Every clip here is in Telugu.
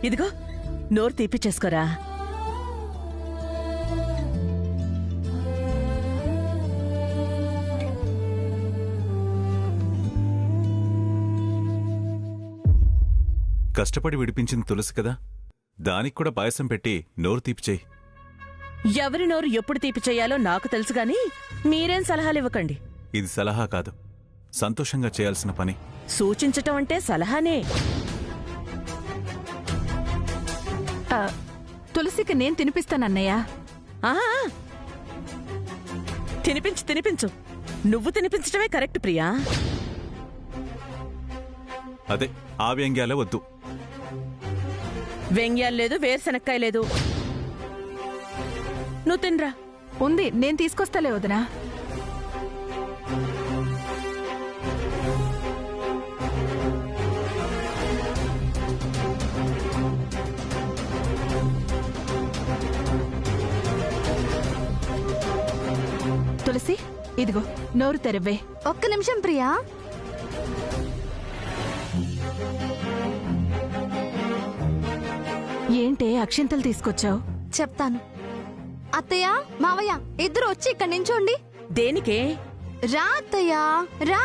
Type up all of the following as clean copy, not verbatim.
ఇదిగో నోరు తీపిచ్చేసుకోరా. కష్టపడి విడిపించింది తులసి కదా, దానికి కూడా పాయసం పెట్టి నోరు తీపిచేయి. ఎవరి నోరు ఎప్పుడు తీపి చెయ్యాలో నాకు తెలుసుగాని మీరేం సలహాలు ఇవ్వకండి. ఇది సలహా కాదు, సంతోషంగా చేయాల్సిన పని. సూచించటం అంటే సలహానే. తులసికి నేను తినిపిస్తానన్నయ్య. తినిపించు తినిపించు. నువ్వు తినిపించటమే కరెక్ట్ ప్రియా. అదే ఆ వ్యంగ్యాలే వద్దు. వ్యంగ్యాలు లేదు, వేరుశనక్కాయ లేదు. నువ్వు తినరా. ఉంది, నేను తీసుకొస్తాలే వదినా. తులసి, ఇదిగో నోరు తెరవ్వే. ఒక్క నిమిషం ప్రియా. ఏంటే అక్షింతలు తీసుకొచ్చావు? చెప్తాను. అత్తయ్య, మావయ్య ఇద్దరు వచ్చి ఇక్కడ నించోండి. దేనికే? రా అత్తయ్య, రా.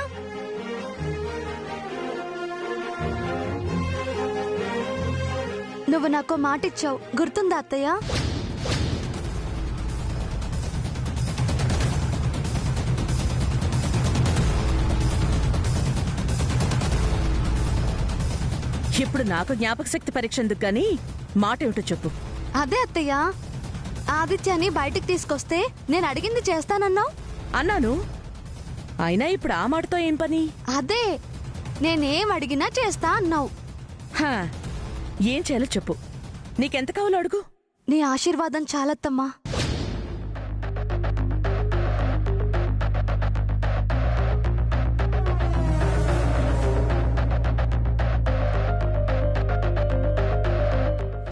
నువ్వు నాకు మాటిచ్చావు, గుర్తుందా అత్తయ్య? ఇప్పుడు నాకు జ్ఞాపక శక్తి పరీక్ష ఎందుకు గాని మాట ఏమిటో చెప్పు. అదే అత్తయ్య, ఆదిత్యాన్ని బయటికి తీసుకొస్తే నేను అడిగింది చేస్తానన్నావు. అన్నాను. అయినా ఇప్పుడు ఆ మాటతో ఏం పని? అదే నేనేం అడిగినా చేస్తా అన్నావు. హా, ఏం చేయాలో చెప్పు. నీకెంత కావాలో అడుగు. నీ ఆశీర్వాదం చాలత్తమ్మా.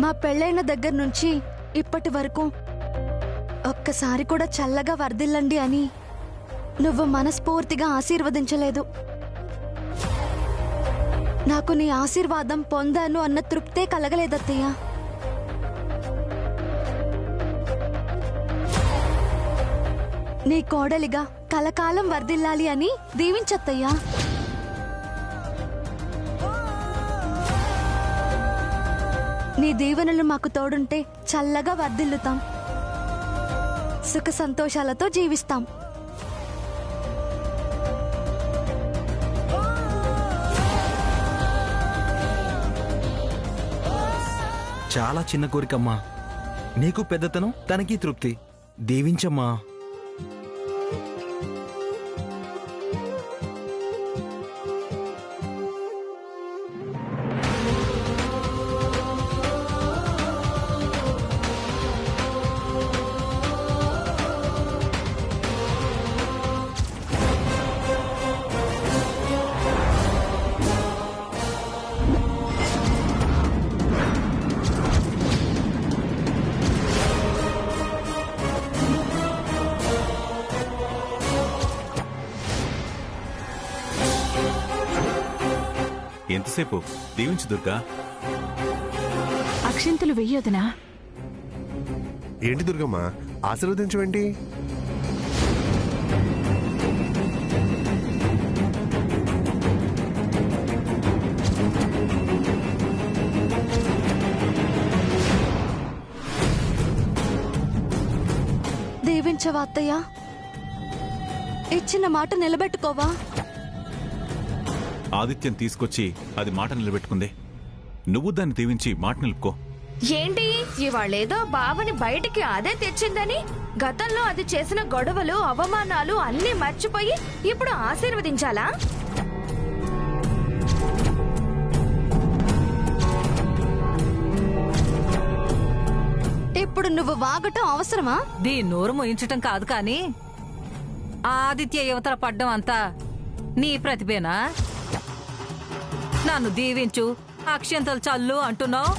మా పెళ్ళైన దగ్గర నుంచి ఇప్పటి వరకు ఒక్కసారి కూడా చల్లగా వర్ధిల్లండి అని నువ్వు మనస్ఫూర్తిగా ఆశీర్వదించలేదు. నాకు నీ ఆశీర్వాదం పొందాను అన్న తృప్తే కలగలేదత్తయ్య. నీ కోడలిగా కలకాలం వర్ధిల్లాలి అని దీవించత్తయ్యా. నీ దీవెనలు మాకు తోడుంటే చల్లగా వర్ధిల్లుతాం, సుఖ సంతోషాలతో జీవిస్తాం. చాలా చిన్న కోరికమ్మా. నీకు పెద్దతనం, తనకి తృప్తి. దీవించమ్మా. ఎంతసేపు? దీవించు దుర్గా. అక్షింతలు వెయ్యొదినా. ఏంటి దుర్గమ్మ, ఆశీర్వదించవేంటి? దీవించవా అత్తయ్య? ఇచ్చిన మాట నిలబెట్టుకోవా? ఆదిత్యం తీసుకొచ్చి అది మాట నిలబెట్టుకుంది. నువ్వు దాన్ని దీవించి మాట నిలుపుకో. ఏంటి ఇవాళేదో బావని బయటికి అదే తెచ్చిందని గతంలో అది చేసిన గొడవలు అవమానాలు అన్నీ మర్చిపోయి ఇప్పుడు ఆశీర్వదించాలా? ఇప్పుడు నువ్వు వాగటం అవసరమా? దీని నోరు మోయించటం కాదు కాని ఆదిత్య యువతల పడ్డం అంతా నీ ప్రతిభేనా? నన్ను దీవించు, అక్షంతలు చల్లు అంటున్నావు.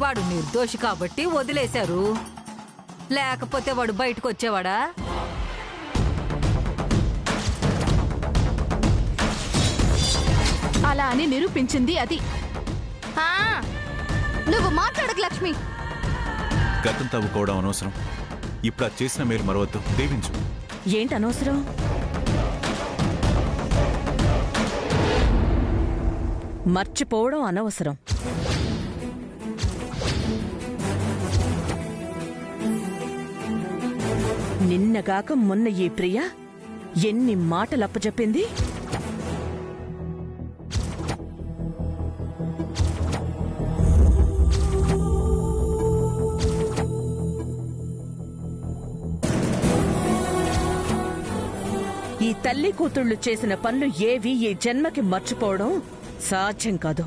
వాడు నిర్దోషి కాబట్టి వదిలేశారు, లేకపోతే వాడు బయటకు వచ్చేవాడా? అలా అని నిరూపించింది అది. నువ్వు మాట్లాడకు లక్ష్మి. గతం తవ్వుకోవడం అనవసరం. ఇప్పుడు అది చేసిన మేలు మరవద్దు. దీవించు. ఏంటి అనవసరం? మర్చిపోవడం అనవసరం. నిన్నగాక మొన్న ఈ ప్రియ ఎన్ని మాటలప్పచెప్పింది. ఈ తల్లి కూతుళ్లు చేసిన పనులు ఏవి ఈ జన్మకి మర్చిపోవడం సాధ్యం కాదు.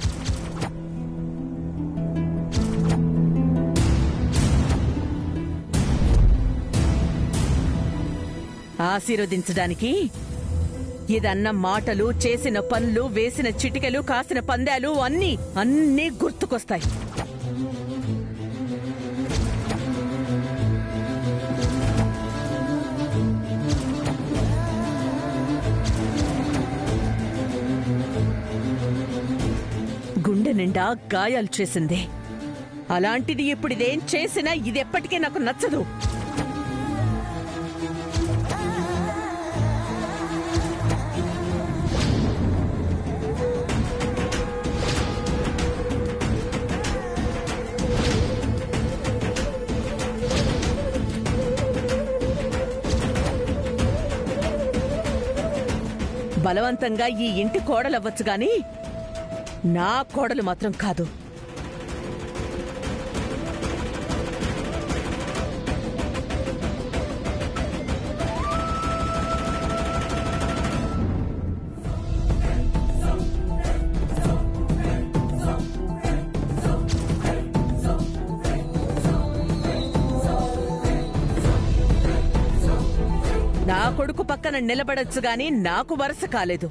ఆశీర్వదించడానికి ఇదన్న మాటలు, చేసిన పనులు, వేసిన చిటికెలు, కాసిన పందాలు అన్నీ గుర్తుకొస్తాయి. గుండె నిండా గాయాలు చేసింది. అలాంటిది ఇప్పుడు ఇదేం చేసినా ఇది ఎప్పటికీ నాకు నచ్చదు. బలవంతంగా ఈ ఇంటి కోడలవ్వచ్చు గాని నా కోడలు మాత్రం కాదు. నా కొడుకు పక్కన నిలబడొచ్చు గాని నాకు వరుస కాలేదు.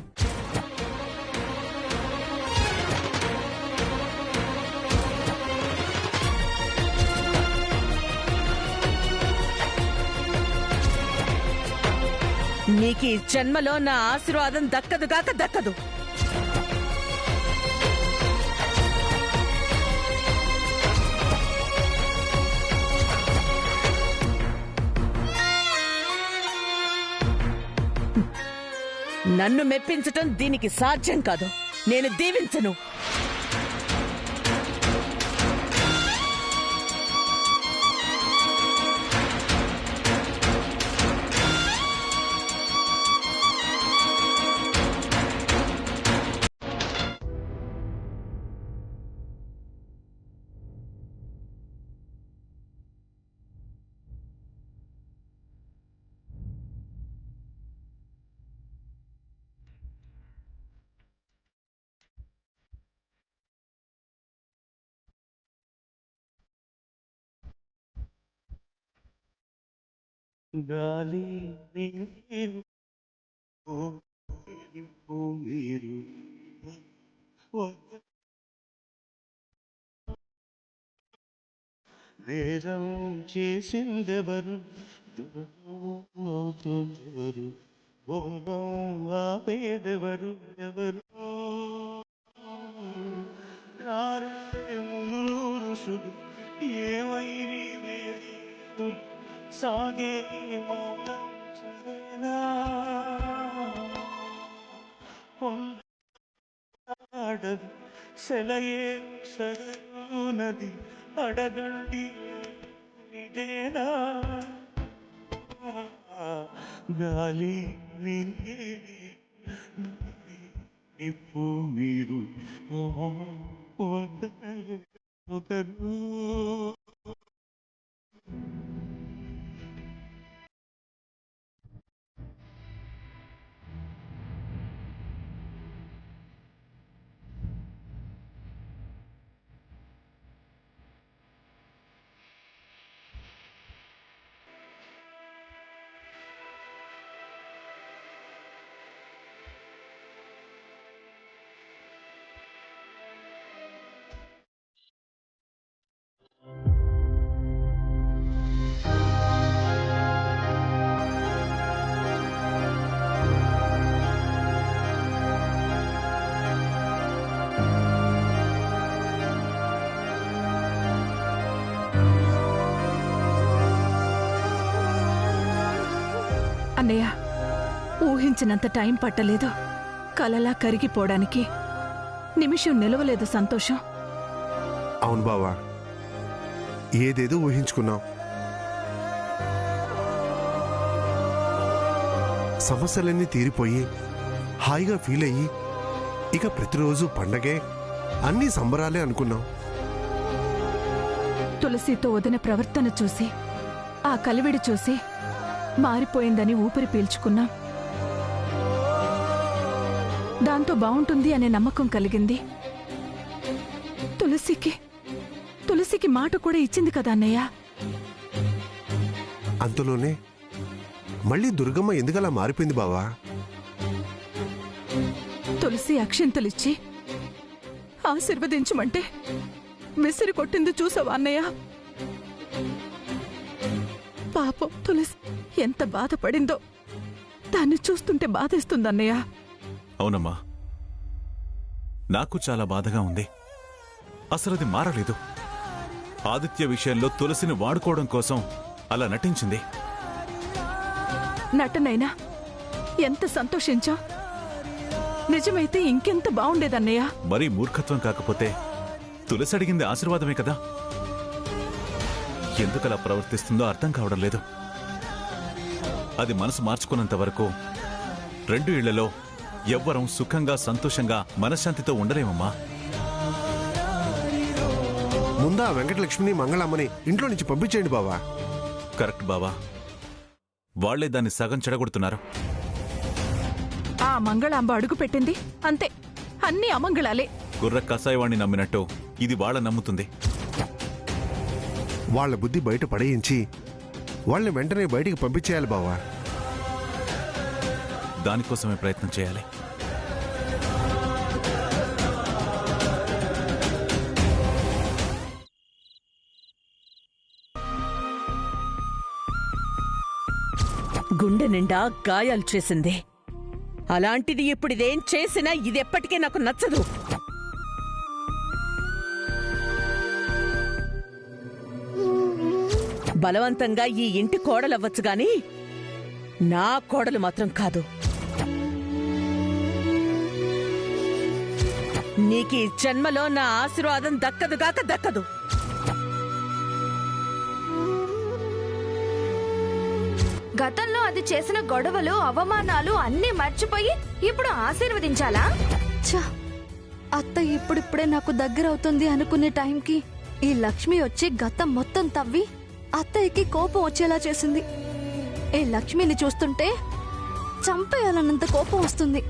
నీకీ జన్మలో నా ఆశీర్వాదం దక్కదుగాక దక్కదు. నన్ను మెప్పించటం దీనికి సాధ్యం కాదు. నేను దీవించను. గాలి నీరు మీరు నేరం చేసిందెవరు, అవుతుందెవరు, ఆపేదెవరు ఎవరు ఋషులు ఏమైనా సాగే అడది సెలయే సరునది అడగండి ఇదేనా గాలి నిప్పు మీరు ఒకరు అన్నయ్య ఊహించినంత టైం పట్టలేదు. కలలా కరిగిపోవడానికి నిమిషం నిలవలేదు సంతోషం. అవును బావా, ఏదేదో ఊహించుకున్నాం. సమస్యలన్నీ తీరిపోయి హాయిగా ఫీల్ అయ్యి ఇక ప్రతిరోజు పండగే, అన్నీ సంబరాలే అనుకున్నాం. తులసితో వదిన ప్రవర్తన చూసి, ఆ కలివిడి చూసి మారిపోయిందని ఊపిరి పీల్చుకున్నాం. దాంతో బావుంటుంది అనే నమ్మకం కలిగింది. తులసికి మాట కూడా ఇచ్చింది కదా అన్నయ్య. అంతలోనే మళ్ళీ దుర్గమ్మ ఎందుకలా మారిపోయింది బావా? తులసి అక్షింతలిచ్చి ఆశీర్వదించమంటే విసిరి కొట్టింది చూసావా అన్నయ్య? పాపం తులసి ఎంత బాధపడిందో దాన్ని చూస్తుంటే బాధేస్తుందన్నయ్య. అవునమ్మా, నాకు చాలా బాధగా ఉంది. అసలది మారలేదు. ఆదిత్య విషయంలో తులసిని వాడుకోవడం కోసం అలా నటించింది. నటనైనా ఎంత సంతోషించా. నిజమైతే ఇంకెంత బావుండేదన్నయ్య. మరీ మూర్ఖత్వం కాకపోతే తులసి అడిగింది ఆశీర్వాదమే కదా. ఎందుకలా ప్రవర్తిస్తుందో అర్థం కావడం లేదు. అది మనసు మార్చుకున్నంత వరకు 2 ఇళ్లలో ఎవ్వరం సుఖంగా సంతోషంగా మనశ్శాంతితో ఉండలేమమ్మా. ముందా వెంకటలక్ష్మిని మంగళమ్మని ఇంట్లో నుంచి పంపించేయండి బావా. కరెక్ట్ బావా, వాళ్లే దాన్ని సగం చెడగొడుతున్నారు. ఆ మంగళాంబ అడుగు పెట్టింది అంతే, అన్ని అమంగళాలే. గుర్ర కసాయవాణ్ణి నమ్మినట్టు ఇది వాళ్ళ నమ్ముతుంది. వాళ్ళ బుద్ధి బయట పడేయించి వాళ్ళని వెంటనే బయటికి పంపించేయాలి బావా. దానికోసమే ప్రయత్నం చేయాలి. గుండె నిండా గాయాలు చేసింది. అలాంటిది ఇప్పుడిదేం చేసినా ఇది ఎప్పటికీ నాకు నచ్చదు. బలవంతంగా ఈ ఇంటి కోడలవ్వచ్చు గాని నా కోడలు మాత్రం కాదు. నీకీ జన్మలో నా ఆశీర్వాదం దక్కదుగాక దక్కదు. గతంలో అది చేసిన గొడవలు అవమానాలు అన్నీ మర్చిపోయి ఇప్పుడు ఆశీర్వదించాలా? ఛ! అత్త ఇప్పుడిప్పుడే నాకు దగ్గరవుతుంది అనుకునే టైంకి ఈ లక్ష్మి వచ్చి గతం మొత్తం తవ్వి అత్తయ్యకి కోపం వచ్చేలా చేసింది. ఈ లక్ష్మిని చూస్తుంటే చంపేయాలన్నంత కోపం వస్తుంది.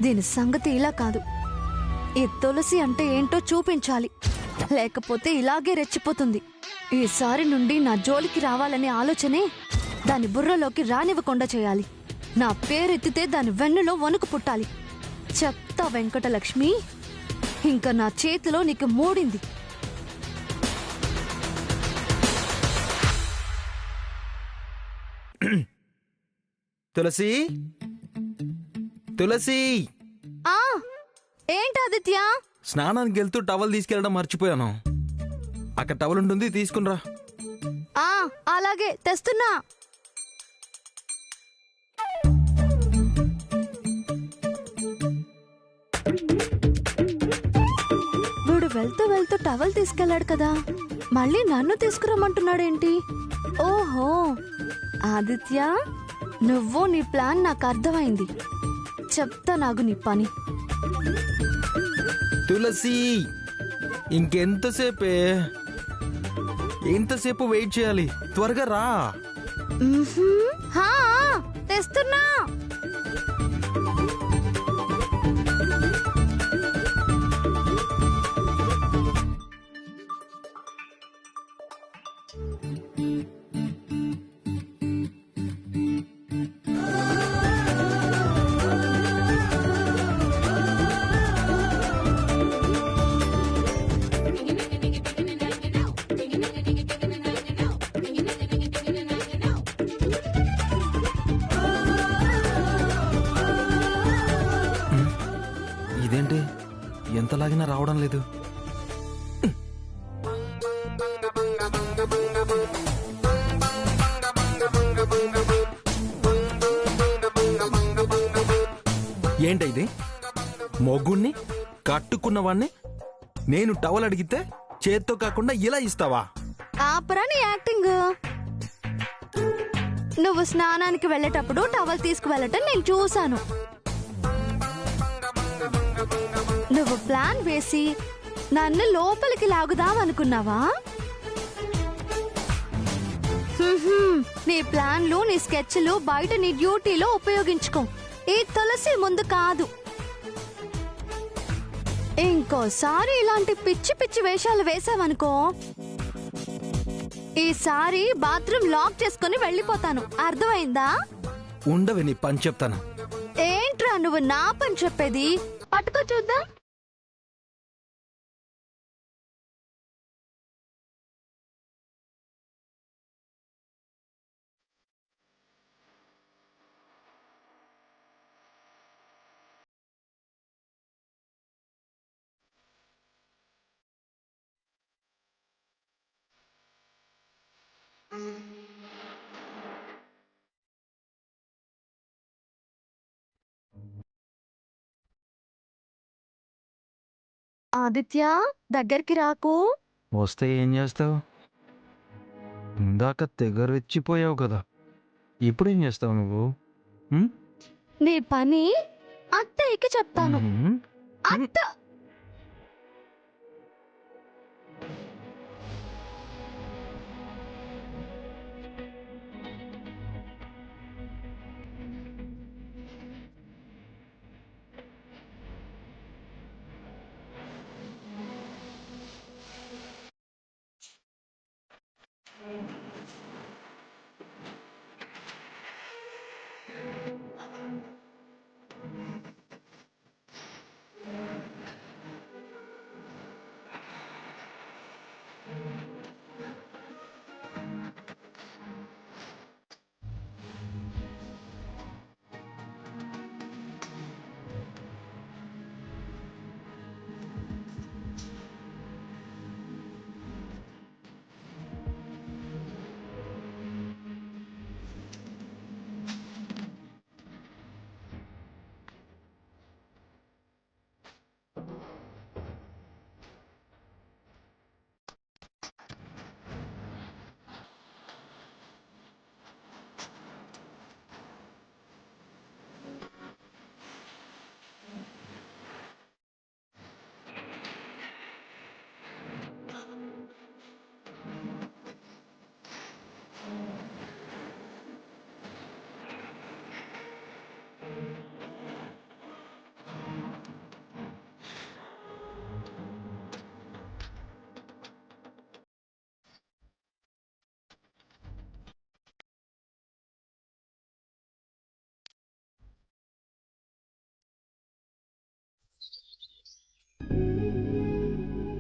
దీని సంగతి ఇలా కాదు. ఈ తులసి అంటే ఏంటో చూపించాలి, లేకపోతే ఇలాగే రెచ్చిపోతుంది. ఈసారి నుండి నా జోలికి రావాలనే ఆలోచనే దాని బుర్రలోకి రానివ్వకుండా చేయాలి. నా పేరెత్తితే దాని వెన్నులో వణుకు పుట్టాలి. చెప్తా వెంకటలక్ష్మి, ఇంకా నా చేతిలో నీకు మూడింది. తులసి, తులసి, ఆ ఏంటి ఆదిత్య? స్నానానికి వెళ్తూ టవల్ తీసుకెళ్ళడం మర్చిపోయాను. అక్కడ టవల్ ఉంటుంది, తీసుకునిరా. ఆ అలాగే తెస్తున్నా. వీడు వెళ్తూ వెళ్తూ టవల్ తీసుకెళ్లాడు కదా, మళ్ళీ నన్ను తీసుకురమ్మంటున్నాడేంటి? ఓహో ఆదిత్య, నువ్వు నీ ప్లాన్ నాకు అర్థమైంది. చెప్తా నాకు నీ పని. తులసి, ఇంకెంతసేపే? ఎంతసేపు వెయిట్ చేయాలి? త్వరగా రా. హా, తెస్తున్నా. ఇదేంటి ఎంతలాగినా రావడం లేదు? ఏంటి ఇది? మొగ్గుణ్ణి కట్టుకున్నవాణ్ణి నేను టవల్ అడిగితే చేత్తో కాకుండా ఇలా ఇస్తావా? ఆపరా నీ యాక్టింగ్. నువ్వు స్నానానికి వెళ్ళేటప్పుడు టవల్ తీసుకువెళ్ళటం నేను చూశాను. నువ్వు ప్లాన్ వేసి నన్ను లోపలికి లాగుదాం అనుకున్నావా? నీ ప్లాన్లు నీ స్కెచ్లు బయట నీ డ్యూటీలో ఉపయోగించుకో. ఈ తులసి ముందు కాదు. ఇంకోసారి ఇలాంటి పిచ్చి పిచ్చి వేషాలు వేసావనుకో, ఈసారి బాత్రూమ్ లాక్ చేసుకుని వెళ్ళిపోతాను. అర్థమైందా? ఉండవి, నీ పని చెప్తాను. ఏంట్రా నువ్వు నా పని చెప్పేది? పట్టుకో చూద్దాం. ఆదిత్య, దగ్గరికి రాకు. వస్తే ఏం చేస్తావు? ఇందాక తెగరెచ్చిపోయావు కదా, ఇప్పుడేం చేస్తావు నువ్వు? నీ పని అత్తయ్యకి చెప్తాను. అత్త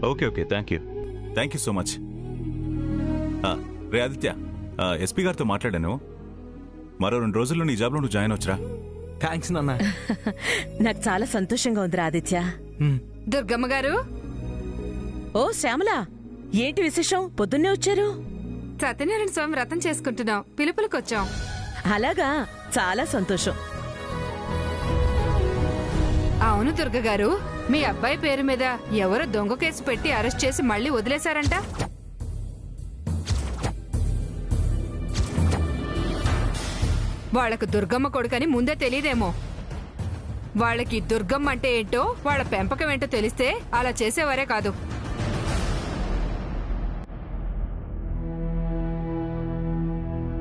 okay okay, thank you so much. Ray Aditya, SP గారితో మాట్లాడాను. మరో 2 రోజుల్లో నీ జాబ్లో నువ్వు జాయిన్ అవచ్చురా. థ్యాంక్స్ నాన్న. నాకు చాలా సంతోషంగా ఉందిరా ఆదిత్య. దుర్గమ్మ గారు. ఓ శ్యామల, ఏంటి విశేషం? పొద్దున్నే వచ్చారు. సత్యనారాయణ స్వామి వ్రతం చేసుకుంటున్నాం, పిలుపులకొచ్చాం. అలాగా, చాలా సంతోషం. అవును దుర్గ గారు, మీ అబ్బాయి పేరు మీద ఎవరో దొంగ కేసు పెట్టి అరెస్ట్ చేసి మళ్ళీ వదిలేశారంట. వాళ్లకు దుర్గమ్మ కొడుకని ముందే తెలియదేమో. వాళ్ళకి దుర్గమ్మ అంటే ఏంటో, వాళ్ళ పెంపకం ఏంటో తెలిస్తే అలా చేసేవారే కాదు.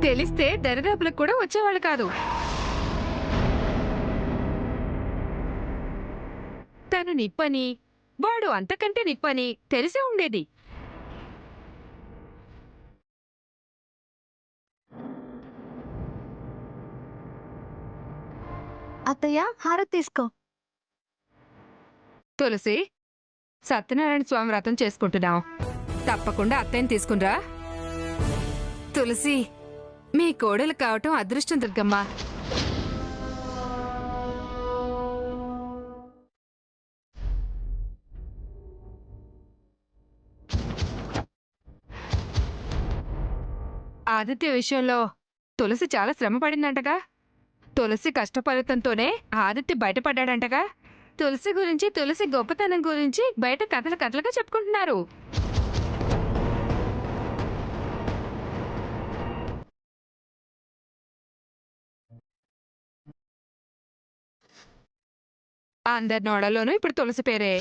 తెలిస్తే దరిదాపులకు కూడా వచ్చేవాళ్ళు కాదు. తను నిప్పని, వాడు అంతకంటే నిప్పని తెలిసే ఉండేది. అత్తయ్య, హారతి తీసుకో. తులసి, సత్యనారాయణ స్వామి వ్రతం చేసుకుంటున్నాం, తప్పకుండా అత్తయ్యని తీసుకునిరా. తులసి, మీ కోడలు కావటం అదృష్టం దుర్గమ్మ. ఆదిత్య విషయంలో తులసి చాలా శ్రమ పడిందంటగా. తులసి కష్టఫలితంతోనే ఆదిత్య బయటపడ్డాడంటగా. తులసి గురించి, తులసి గొప్పతనం గురించి బయట కథలు కథలుగా చెప్పుకుంటున్నారు. అందరి నోడలోనూ ఇప్పుడు తులసి పేరే.